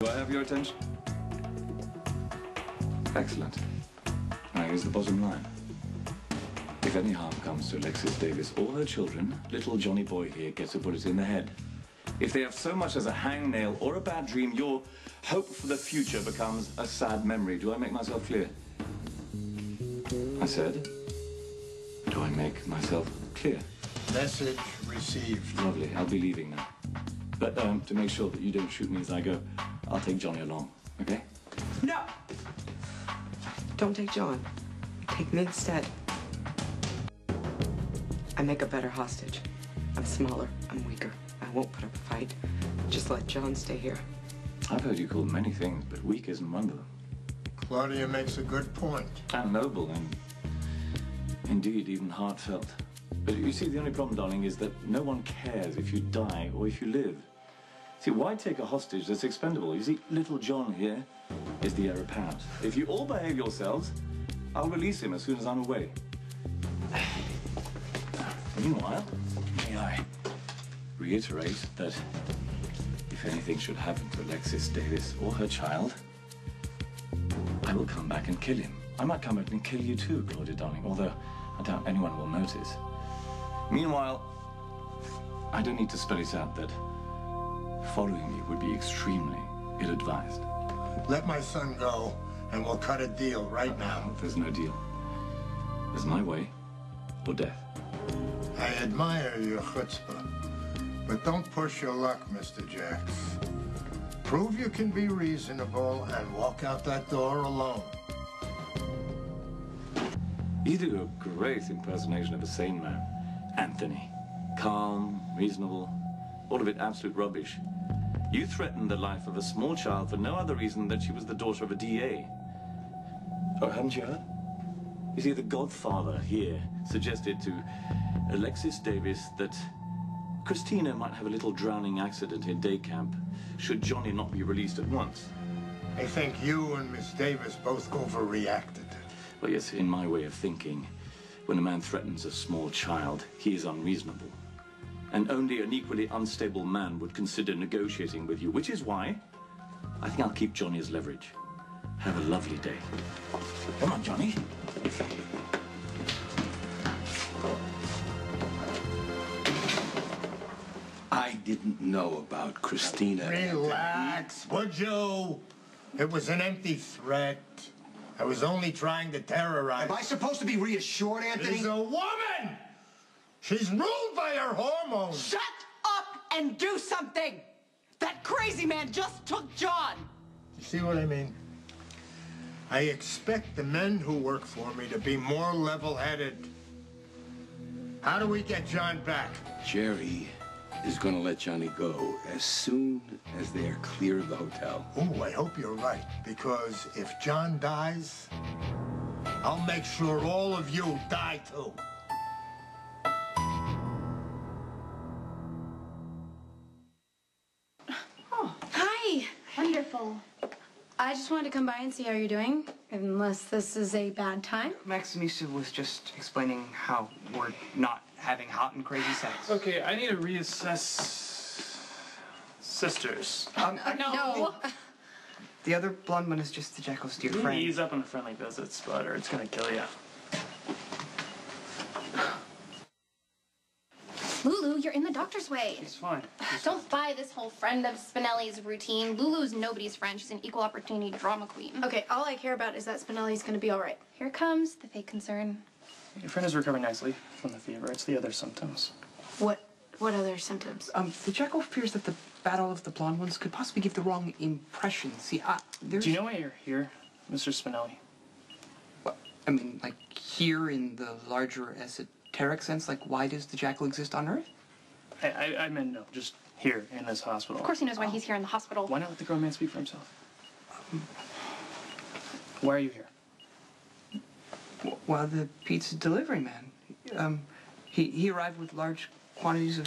Do I have your attention? Excellent. Now here's the bottom line. If any harm comes to Alexis Davis or her children, little Johnny Boy here gets a bullet in the head. If they have so much as a hangnail or a bad dream, your hope for the future becomes a sad memory. Do I make myself clear? I said, do I make myself clear? Message received. Lovely. I'll be leaving now. But to make sure that you don't shoot me as I go, I'll take Johnny along, okay? No! Don't take John. Take me instead. I make a better hostage. I'm smaller. I'm weaker. I won't put up a fight. Just let John stay here. I've heard you called many things, but weak isn't one of them. Claudia makes a good point. And noble, and indeed even heartfelt. But you see, the only problem, darling, is that no one cares if you die or if you live. See, why take a hostage that's expendable? You see, little John here is the heir apparent. If you all behave yourselves, I'll release him as soon as I'm away. Meanwhile, may I reiterate that if anything should happen to Alexis Davis or her child, I will come back and kill him. I might come back and kill you too, Claudia, darling, although I doubt anyone will notice. Meanwhile, I don't need to spell it out that following me would be extremely ill-advised. Let my son go, and we'll cut a deal right now. There's no deal. There's my way, or death. I admire your chutzpah, but don't push your luck, Mr. Jax. Prove you can be reasonable and walk out that door alone. You do a great impersonation of a sane man, Anthony. Calm, reasonable, all of it absolute rubbish. You threatened the life of a small child for no other reason than she was the daughter of a DA. Oh, haven't you heard? You see, the Godfather here suggested to Alexis Davis that Christina might have a little drowning accident in day camp should Johnny not be released at once. I think you and Miss Davis both overreacted. Well, yes, in my way of thinking, when a man threatens a small child, he is unreasonable. And only an equally unstable man would consider negotiating with you, which is why I think I'll keep Johnny as leverage. Have a lovely day. Come on, Johnny. I didn't know about Christina. Relax, would you? It was an empty threat. I was only trying to terrorize. Am I supposed to be reassured, Anthony? She's a woman! She's ruled by her hormones! Shut up and do something! That crazy man just took John! You see what I mean? I expect the men who work for me to be more level-headed. How do we get John back? Jerry is going to let Johnny go as soon as they are clear of the hotel. Ooh, I hope you're right, because if John dies, I'll make sure all of you die too. Oh, hi. Wonderful. I just wanted to come by and see how you're doing, unless this is a bad time. Maximisa was just explaining how we're not having hot and crazy sex. Okay, I need to reassess sisters. No. The other blonde one is just the Jackal's dear You need to friend. ease up on the friendly visits, bud, or it's gonna kill you. Lulu, you're in the doctor's way. It's fine. Don't buy this whole friend of Spinelli's routine. Lulu's nobody's friend. She's an equal opportunity drama queen. Okay, all I care about is that Spinelli's gonna be all right. Here comes the fake concern. Your friend is recovering nicely from the fever. It's the other symptoms. What other symptoms? The Jackal fears that the battle of the blonde ones could possibly give the wrong impression. See, there's... Do you know why you're here, Mr. Spinelli? What, I mean, like, here in the larger esoteric sense, like, why does the Jackal exist on Earth? I meant no, just here in this hospital. Of course he knows why he's here in the hospital. Why not let the grown man speak for himself? Why are you here? Well, the pizza delivery man. He arrived with large quantities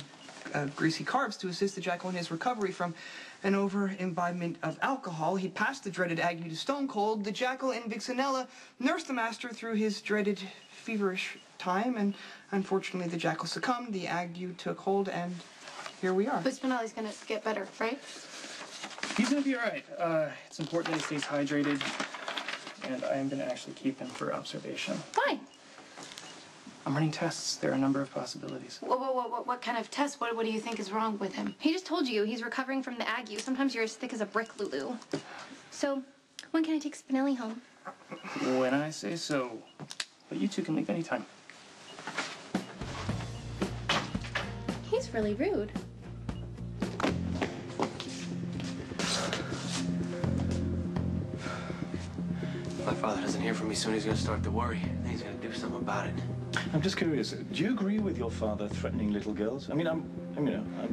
of greasy carbs to assist the Jackal in his recovery from an over-imbibement of alcohol. He passed the dreaded Agnew to Stone Cold. The Jackal and Vixenella nursed the master through his dreaded feverish time, and unfortunately the Jackal succumbed. The Agnew took hold, and here we are. But Spinelli's gonna get better, right? He's gonna be all right. It's important that he stays hydrated, and I am gonna actually keep him for observation. Fine. I'm running tests. There are a number of possibilities. What kind of test? What do you think is wrong with him? He just told you he's recovering from the ague. Sometimes you're as thick as a brick, Lulu. So, when can I take Spinelli home? When I say so. But you two can leave anytime. He's really rude. My father doesn't hear from me soon, he's gonna start to worry. And he's gonna do something about it. I'm just curious. Do you agree with your father threatening little girls? I'm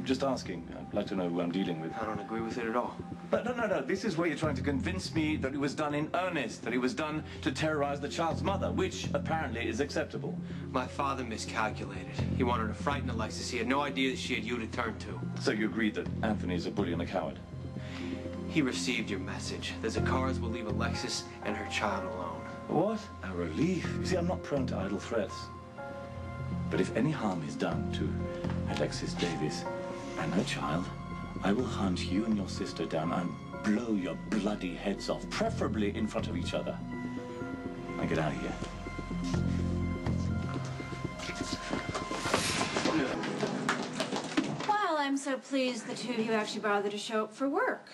just asking. I'd like to know who I'm dealing with. I don't agree with it at all. But no. This is where you're trying to convince me that it was done in earnest, that it was done to terrorize the child's mother, which apparently is acceptable. My father miscalculated. He wanted to frighten Alexis. He had no idea that she had you to turn to. So you agree that Anthony is a bully and a coward? He received your message. There's a cars will leave Alexis and her child alone. What a relief. You see, I'm not prone to idle threats. But if any harm is done to Alexis Davis and her child, I will hunt you and your sister down and blow your bloody heads off, preferably in front of each other. Now get out of here. Well, I'm so pleased the two of you actually bothered to show up for work.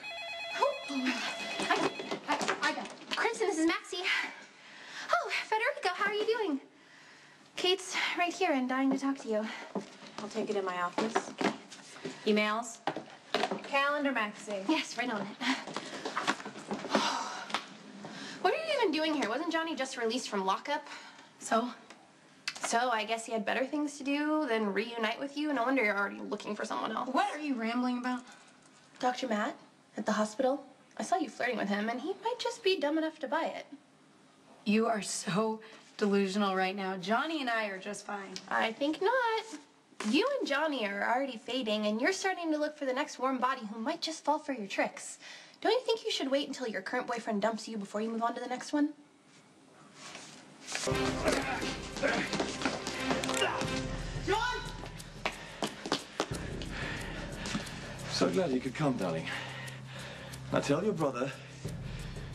I got it. Crimson, this is Maxie. Oh, Federico, how are you doing? Kate's right here and dying to talk to you. I'll take it in my office. Emails? Calendar, Maxie. Yes, right on it. What are you even doing here? Wasn't Johnny just released from lockup? So I guess he had better things to do than reunite with you. No wonder you're already looking for someone else. What are you rambling about? Dr. Matt at the hospital. I saw you flirting with him, and he might just be dumb enough to buy it. You are so delusional right now. Johnny and I are just fine. I think not. You and Johnny are already fading, and you're starting to look for the next warm body who might just fall for your tricks. Don't you think you should wait until your current boyfriend dumps you before you move on to the next one? John! So glad you could come, darling. Now tell your brother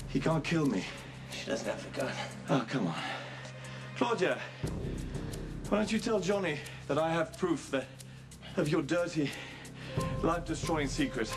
he can't kill me. She doesn't have the gun. Oh, come on. Claudia, why don't you tell Johnny that I have proof of your dirty, life-destroying secret?